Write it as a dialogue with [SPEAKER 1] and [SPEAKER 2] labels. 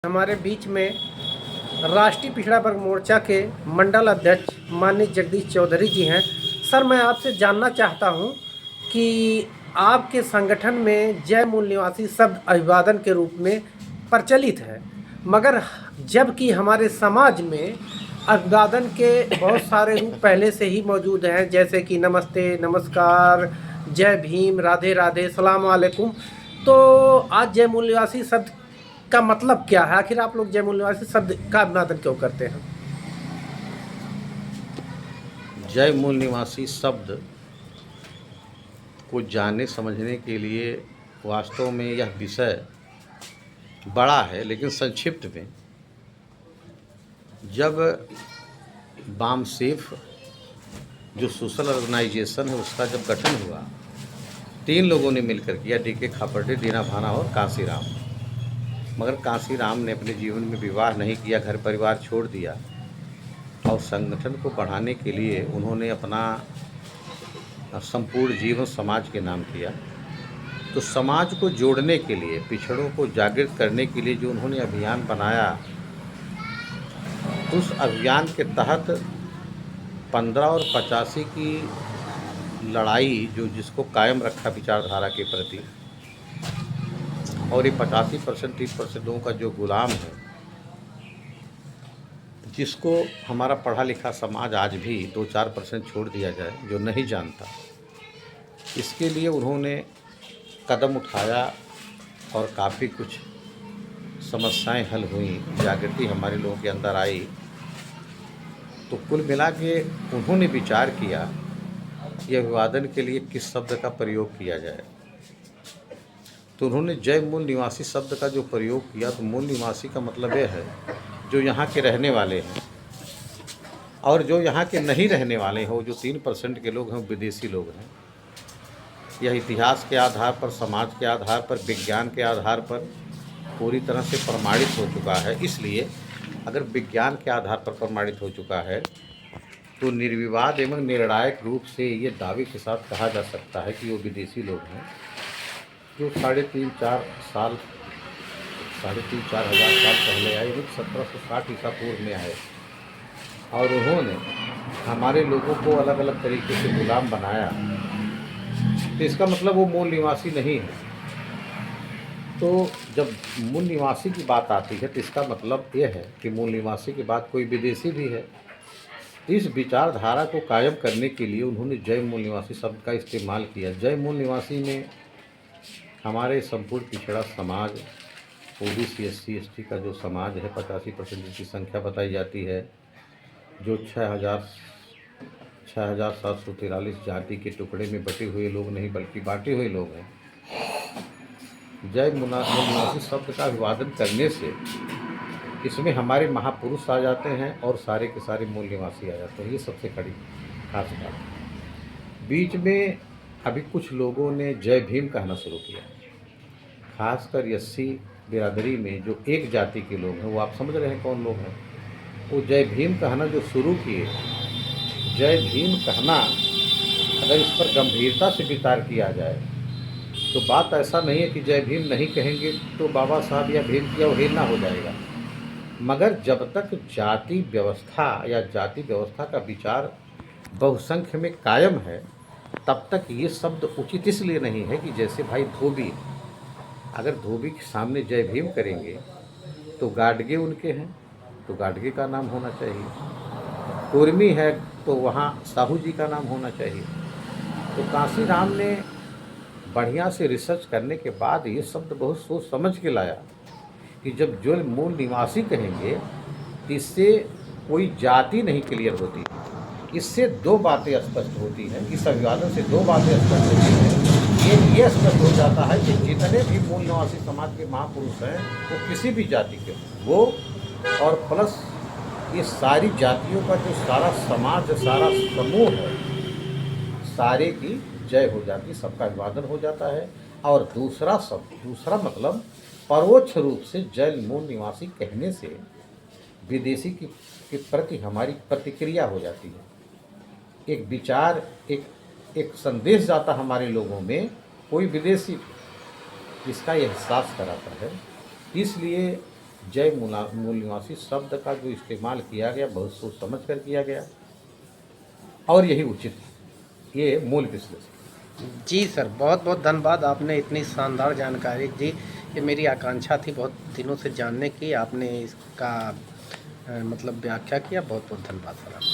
[SPEAKER 1] हमारे बीच में राष्ट्रीय पिछड़ा वर्ग मोर्चा के मंडल अध्यक्ष माननीय जगदीश चौधरी जी हैं। सर, मैं आपसे जानना चाहता हूं कि आपके संगठन में जय मूल निवासी शब्द अभिवादन के रूप में प्रचलित है, मगर जबकि हमारे समाज में अभिवादन के बहुत सारे रूप पहले से ही मौजूद हैं, जैसे कि नमस्ते, नमस्कार, जय भीम, राधे राधे, सलाम वालेकुम। तो आज जय मूल निवासी शब्द का मतलब क्या है? आखिर आप लोग जय मूल निवासी शब्द का अभिवादन क्यों करते हैं?
[SPEAKER 2] जय मूल निवासी शब्द को जानने समझने के लिए वास्तव में यह विषय बड़ा है, लेकिन संक्षिप्त में जब बामसेफ जो सोशल ऑर्गेनाइजेशन है उसका जब गठन हुआ, 3 लोगों ने मिलकर किया, डी.के. खापर्डे, दीना भाना और कांसीराम। मगर कांसीराम ने अपने जीवन में विवाह नहीं किया, घर परिवार छोड़ दिया और संगठन को बढ़ाने के लिए उन्होंने अपना संपूर्ण जीवन समाज के नाम किया। तो समाज को जोड़ने के लिए, पिछड़ों को जागृत करने के लिए जो उन्होंने अभियान बनाया, उस अभियान के तहत 15 और 85 की लड़ाई जो जिसको कायम रखा विचारधारा के प्रति, और ये 85% 30% लोगों का जो गुलाम है, जिसको हमारा पढ़ा लिखा समाज आज भी 2-4% छोड़ दिया जाए जो नहीं जानता, इसके लिए उन्होंने कदम उठाया और काफ़ी कुछ समस्याएं हल हुई, जागृति हमारे लोगों के अंदर आई। तो कुल मिला के उन्होंने विचार किया कि अभिवादन के लिए किस शब्द का प्रयोग किया जाए। तो उन्होंने जय मूल निवासी शब्द का जो प्रयोग किया, तो मूल निवासी का मतलब यह है जो यहाँ के रहने वाले हैं, और जो यहाँ के नहीं रहने वाले हैं, वो जो 3% के लोग हैं, विदेशी लोग हैं। यह इतिहास के आधार पर, समाज के आधार पर, विज्ञान के आधार पर पूरी तरह से प्रमाणित हो चुका है। इसलिए अगर विज्ञान के आधार पर प्रमाणित हो चुका है तो निर्विवाद एवं निर्णायक रूप से ये दावे के साथ कहा जा सकता है कि वो विदेशी लोग हैं जो 3.5-4 साल 3.5-4 हज़ार साल पहले आए, 1760 ईसा पूर्व में आए, और उन्होंने हमारे लोगों को अलग अलग तरीके से गुलाम बनाया। तो इसका मतलब वो मूल निवासी नहीं है। तो जब मूल निवासी की बात आती है तो इसका मतलब ये है कि मूल निवासी के बाद कोई विदेशी भी है। इस विचारधारा को कायम करने के लिए उन्होंने जय मूल निवासी शब्द का इस्तेमाल किया। जय मूल निवासी में हमारे संपूर्ण पिछड़ा समाज, ओबीसी, SC, ST का जो समाज है, 85% जिसकी संख्या बताई जाती है, जो 6,743 जाति के टुकड़े में बटे हुए लोग नहीं बल्कि बांटे हुए लोग हैं। जय मूल निवासी शब्द का अभिवादन करने से इसमें हमारे महापुरुष आ जाते हैं और सारे के सारे मूल निवासी आ जाते हैं। ये सबसे बड़ी खास बात है। बीच में अभी कुछ लोगों ने जय भीम कहना शुरू किया, खासकर SC बिरादरी में जो एक जाति के लोग हैं, वो आप समझ रहे हैं कौन लोग हैं, वो जय भीम कहना जो शुरू किए। जय भीम कहना, अगर इस पर गंभीरता से विचार किया जाए तो बात ऐसा नहीं है कि जय भीम नहीं कहेंगे तो बाबा साहब या भीम की अवहेलना हो जाएगा। मगर जब तक जाति व्यवस्था या जाति व्यवस्था का विचार बहुसंख्य में कायम है, तब तक ये शब्द उचित इसलिए नहीं है कि जैसे भाई धोबी, अगर धोबी के सामने जय भीम करेंगे तो गाडगे उनके हैं तो गाडगे का नाम होना चाहिए, कुर्मी है तो वहाँ साहू जी का नाम होना चाहिए। तो कांसीराम ने बढ़िया से रिसर्च करने के बाद ये शब्द बहुत सोच समझ के लाया कि जब जो मूल निवासी कहेंगे, इससे कोई जाति नहीं क्लियर होती, इससे 2 बातें स्पष्ट होती हैं। इस अभिवादन से 2 बातें स्पष्ट होती हैं। ये स्पष्ट हो जाता है कि जितने भी मूल निवासी समाज के महापुरुष हैं वो किसी भी जाति के वो, और प्लस ये सारी जातियों का जो सारा समाज, सारा समूह है, सारे की जय हो जाती, सबका अभिवादन हो जाता है। और दूसरा मतलब परोक्ष रूप से जय मूल निवासी कहने से विदेशी के प्रति हमारी प्रतिक्रिया हो जाती है। एक विचार, एक संदेश जाता हमारे लोगों में, कोई विदेशी इसका एहसास कराता है। इसलिए जय मूल निवासी शब्द का जो इस्तेमाल किया गया बहुत सोच समझ कर किया गया और यही उचित है। ये मूल विश्लेषण।
[SPEAKER 1] जी सर, बहुत बहुत धन्यवाद, आपने इतनी शानदार जानकारी दी। ये मेरी आकांक्षा थी बहुत दिनों से जानने की, आपने इसका मतलब व्याख्या किया। बहुत बहुत धन्यवाद सर आपका।